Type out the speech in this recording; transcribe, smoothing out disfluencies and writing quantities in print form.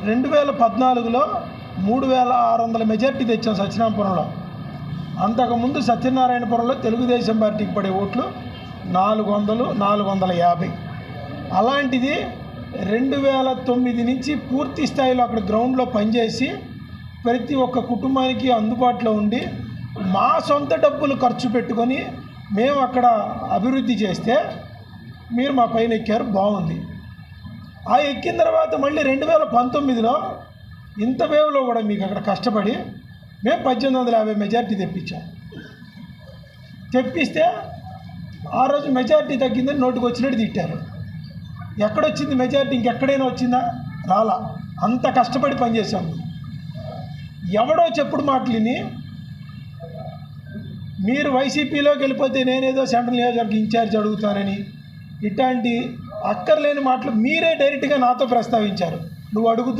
2014లో 3600 majority తెచ్చాం సత్యనారాయణపురంలో. అంతకుముందు సత్యనారాయణపురంలో తెలుగుదేశం పార్టీకి పడే ఓట్లు 400, 450. అలాంటిది 2009 నుంచి పూర్తి స్థాయిలో అక్కడ గ్రౌండ్లో పనిచేసి ప్రతి ఒక్క కుటుంబానికి అందుబాటులో ఉండి మా సొంత డబ్బులు ఖర్చు పెట్టుకొని మేము అక్కడ అభివృద్ధి చేస్తే మీరు మా పైన ఎక్కారు, బాగుంది. ఆ ఎక్కిన తర్వాత మళ్ళీ 2019లో ఇంత వేవ్లో కూడా మీకు అక్కడ కష్టపడి మేము 1850 మెజార్టీ తెప్పిస్తే ఆ రోజు మెజార్టీ తగ్గిందని నోటికి వచ్చినట్టు తిట్టారు. ఎక్కడొచ్చింది మెజార్టీ? ఇంకెక్కడైనా వచ్చిందా? రాలా. అంత కష్టపడి పనిచేశాము. ఎవడో చెప్పుడు మాటలిని మీరు వైసీపీలోకి వెళ్ళిపోతే నేనేదో సెంట్రల్ నియోజకవర్గ ఇన్ఛార్జ్ అడుగుతానని ఇట్లాంటి అక్కర్లేని మాటలు మీరే డైరెక్ట్గా నాతో ప్రస్తావించారు. నువ్వు అడుగుతా